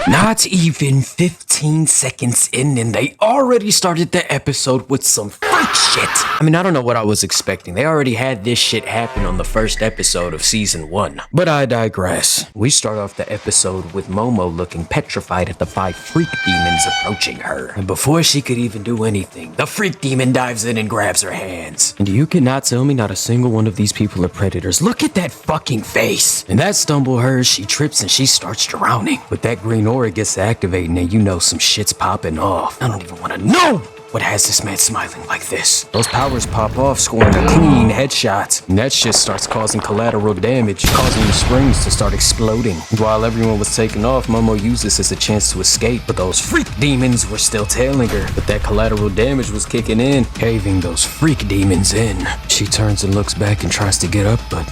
Not even 15 seconds in and they already started the episode with some freak shit. I mean, I don't know what I was expecting. They already had this shit happen on the first episode of season 1. But I digress. We start off the episode with Momo looking petrified at the 5 freak demons approaching her. And before she could even do anything, the freak demon dives in and grabs her hands. And you cannot tell me not a single one of these people are predators. Look at that fucking face. And that stumble hers, she trips and she starts drowning. But that green aura gets activating and you know some shit's popping off. I don't even want to know what has this man smiling like this. Those powers pop off, scoring a clean headshot. And that shit starts causing collateral damage, causing the springs to start exploding. And while everyone was taking off, Momo used this as a chance to escape, but those freak demons were still tailing her. But that collateral damage was kicking in, caving those freak demons in. She turns and looks back and tries to get up, but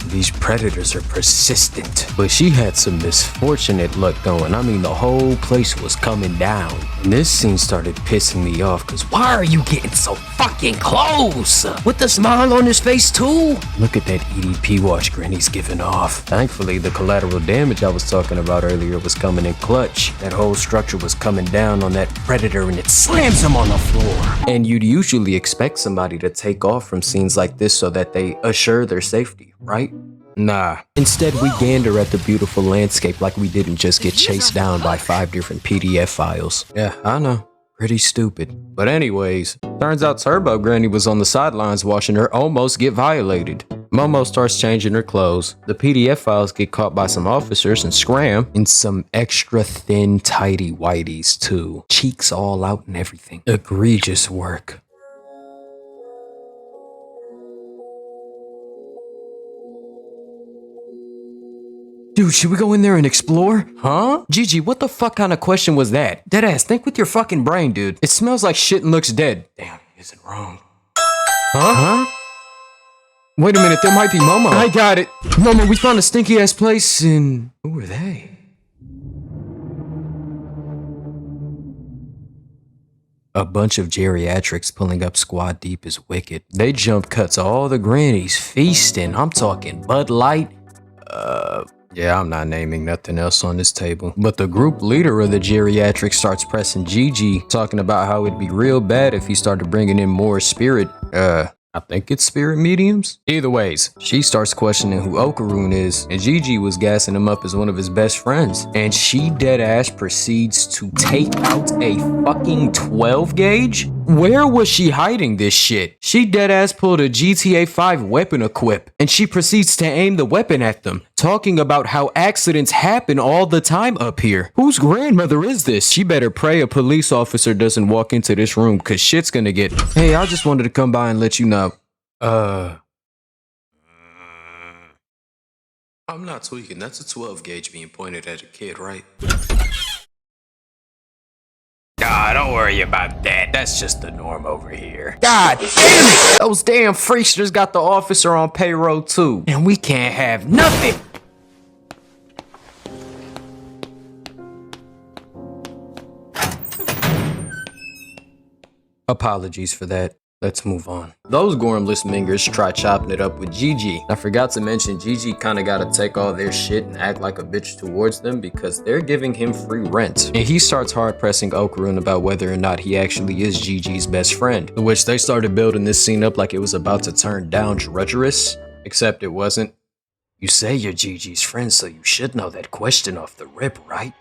these predators are persistent. But she had some misfortunate luck going. I mean, the whole place was coming down. And this scene started pissing me off, cause why are you getting so fucking close? With the smile on his face too? Look at that EDP watch grin he's giving off. Thankfully, the collateral damage I was talking about earlier was coming in clutch. That whole structure was coming down on that predator and it slams him on the floor. And you'd usually expect somebody to take off from scenes like this so that they assure their safety, right? Nah. Instead, we gander at the beautiful landscape like we didn't just get chased down by 5 different PDF files. Yeah, I know. Pretty stupid. But anyways, turns out Turbo Granny was on the sidelines watching her almost get violated. Momo starts changing her clothes. The PDF files get caught by some officers and scram in some extra thin, tidy whiteys too. Cheeks all out and everything. Egregious work. Dude, should we go in there and explore? Huh? Gigi, what the fuck kind of question was that? Deadass, think with your fucking brain, dude. It smells like shit and looks dead. Damn, is it wrong? Huh? Wait a minute, there might be Momo. I got it. Momo, we found a stinky ass place and who are they? A bunch of geriatrics pulling up squad deep is wicked. They jump cuts all the grannies feasting. I'm talking Bud Light. Yeah, I'm not naming nothing else on this table. But the group leader of the geriatrics starts pressing Gigi, talking about how it'd be real bad if he started bringing in more spirit, I think it's spirit mediums? Either ways, she starts questioning who Okarun is, and Gigi was gassing him up as one of his best friends. And she deadass proceeds to take out a fucking 12 gauge? Where was she hiding this shit? She deadass pulled a GTA 5 weapon equip, and she proceeds to aim the weapon at them, talking about how accidents happen all the time up here. Whose grandmother is this? She better pray a police officer doesn't walk into this room, cause shit's gonna get, hey, I just wanted to come by and let you know. I'm not tweaking, that's a 12 gauge being pointed at a kid, right? Nah, don't worry about that. That's just the norm over here. God damn it! Those damn freaksters got the officer on payroll too. And we can't have nothing. Apologies for that. Let's move on. Those gormless mingers try chopping it up with Gigi. I forgot to mention Gigi kinda gotta take all their shit and act like a bitch towards them because they're giving him free rent. And he starts hard pressing Okarun about whether or not he actually is Gigi's best friend. To which they started building this scene up like it was about to turn down treacherous, except it wasn't. You say you're Gigi's friend, so you should know that question off the rip, right?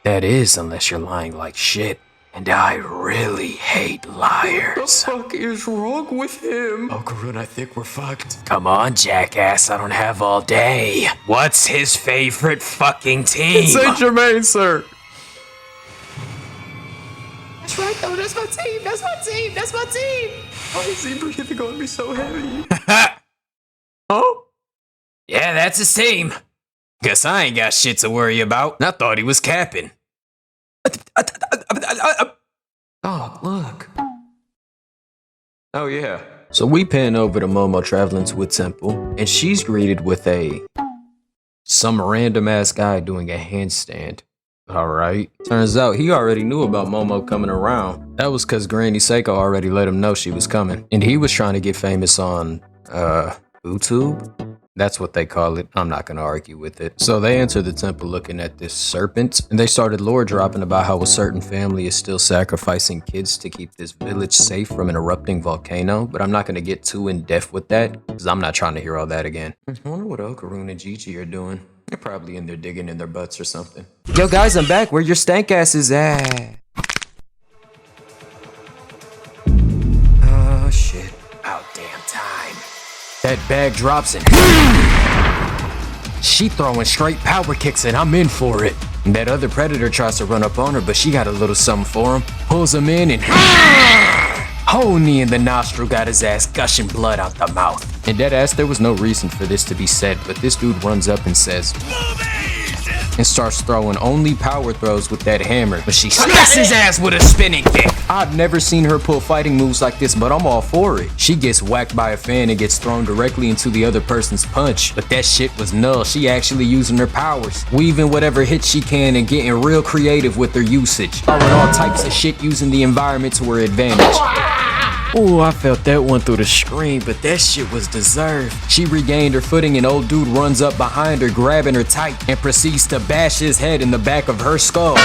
That is, unless you're lying like shit. And I really hate liars. What the fuck is wrong with him? Okarun, I think we're fucked. Come on, jackass, I don't have all day. What's his favorite fucking team? Saint Germain, sir. That's right, though, that's my team, that's my team, that's my team. Why is he breathing on me so heavy? Oh? Yeah, that's his team. Guess I ain't got shit to worry about. I thought he was capping. Oh, look. Oh, yeah. So we pan over to Momo traveling to a temple, and she's greeted with some random ass guy doing a handstand. Alright. Turns out he already knew about Momo coming around. That was cause Granny Seiko already let him know she was coming. And he was trying to get famous on, YouTube? That's what they call it. I'm not gonna argue with it. So they enter the temple looking at this serpent, and they started lore dropping about how a certain family is still sacrificing kids to keep this village safe from an erupting volcano, but I'm not gonna get too in depth with that, because I'm not trying to hear all that again. I wonder what Okaroon and Gigi are doing. They're probably in there digging in their butts or something. Yo guys, I'm back. Where your stank ass is at? Oh shit. About damn time. That bag drops and she throwing straight power kicks and I'm in for it. And that other predator tries to run up on her, but she got a little something for him. Pulls him in and whole knee in the nostril, got his ass gushing blood out the mouth. And deadass, there was no reason for this to be said, but this dude runs up and says, and starts throwing only power throws with that hammer, but she smacks his ass with a spinning kick. I've never seen her pull fighting moves like this, but I'm all for it. She gets whacked by a fan and gets thrown directly into the other person's punch, but that shit was null. She actually using her powers, weaving whatever hit she can and getting real creative with her usage, throwing all types of shit using the environment to her advantage. Ooh, I felt that one through the screen, but that shit was deserved. She regained her footing and old dude runs up behind her, grabbing her tight, and proceeds to bash his head in the back of her skull,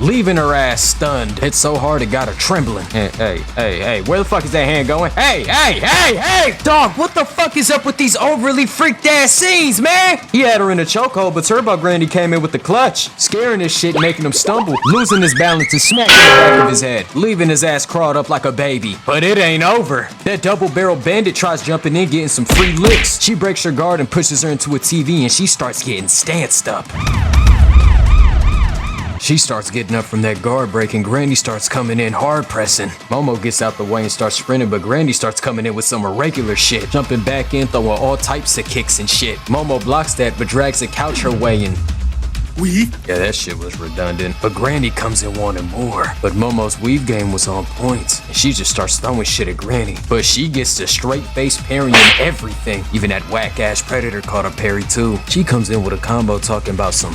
leaving her ass stunned. It's so hard it got her trembling. Hey, where the fuck is that hand going? Hey! Dog, what the fuck is up with these overly freaked ass scenes, man? He had her in a chokehold, but Turbo Granny came in with the clutch, scaring his shit, making him stumble, losing his balance and smacking the back of his head, leaving his ass crawled up like a baby. But it ain't over. That double-barrel bandit tries jumping in, getting some free licks. She breaks her guard and pushes her into a TV, and she starts getting stanced up. She starts getting up from that guard break, and Granny starts coming in hard pressing. Momo gets out the way and starts sprinting, but Granny starts coming in with some irregular shit, jumping back in, throwing all types of kicks and shit. Momo blocks that, but drags a couch her way in. Yeah, that shit was redundant. But Granny comes in wanting more. But Momo's weave game was on point, and she just starts throwing shit at Granny. But she gets to straight face parrying everything. Even that whack ass predator caught a parry too. She comes in with a combo talking about some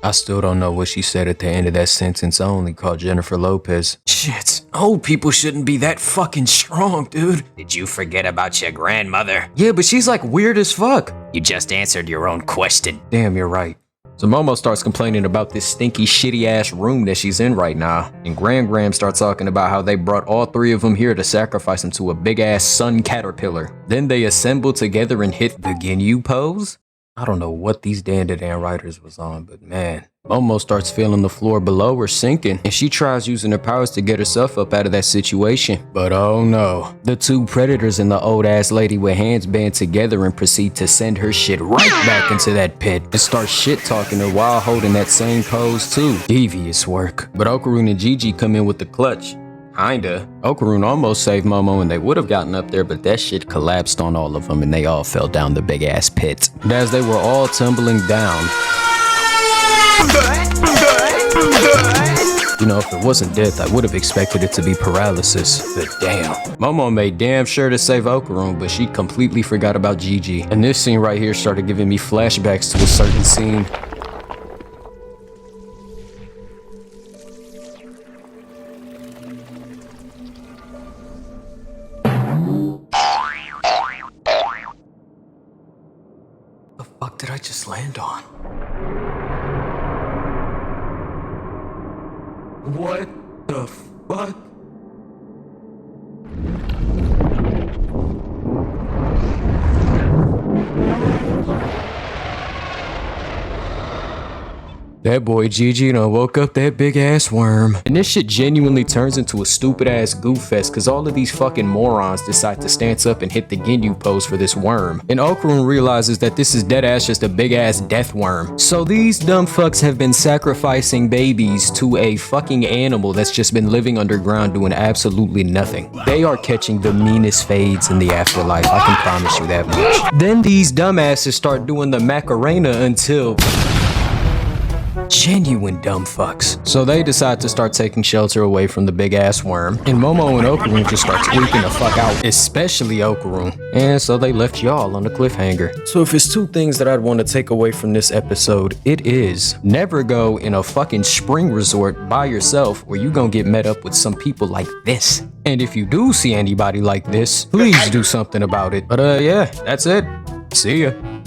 I still don't know what she said at the end of that sentence. I only called Jennifer Lopez. Shit, old people shouldn't be that fucking strong, dude. Did you forget about your grandmother? Yeah, but she's like weird as fuck. You just answered your own question. Damn, you're right. So Momo starts complaining about this stinky, shitty ass room that she's in right now. And Gram starts talking about how they brought all three of them here to sacrifice them to a big ass sun caterpillar. Then they assemble together and hit the Ginyu pose? I don't know what these Dan writers was on, but man. Momo starts feeling the floor below her sinking, and she tries using her powers to get herself up out of that situation. But oh no, the two predators and the old ass lady with hands band together and proceed to send her shit right back into that pit and start shit talking her while holding that same pose too. Devious work. But Okaroon and Gigi come in with the clutch. Kinda. Okaroon almost saved Momo and they would have gotten up there, but that shit collapsed on all of them and they all fell down the big ass pit. And as they were all tumbling down, you know, if it wasn't death, I would have expected it to be paralysis, but damn. Momo made damn sure to save Okaroon, but she completely forgot about Gigi. And this scene right here started giving me flashbacks to a certain scene. The fuck did I just land on? What the fuck? That boy Gigi done woke up that big ass worm. And this shit genuinely turns into a stupid ass goof fest cause all of these fucking morons decide to stance up and hit the Ginyu pose for this worm. And Okaroon realizes that this is dead ass just a big ass death worm. So these dumb fucks have been sacrificing babies to a fucking animal that's just been living underground doing absolutely nothing. They are catching the meanest fades in the afterlife, I can promise you that much. Then these dumbasses start doing the Macarena until Genuine dumb fucks. So they decide to start taking shelter away from the big ass worm, and Momo and Okarun just start tweaking the fuck out, especially Okarun. And so they left y'all on the cliffhanger. So if it's two things that I'd want to take away from this episode, it is never go in a fucking spring resort by yourself where you gonna get met up with some people like this. And if you do see anybody like this, please do something about it. But yeah, that's it. See ya.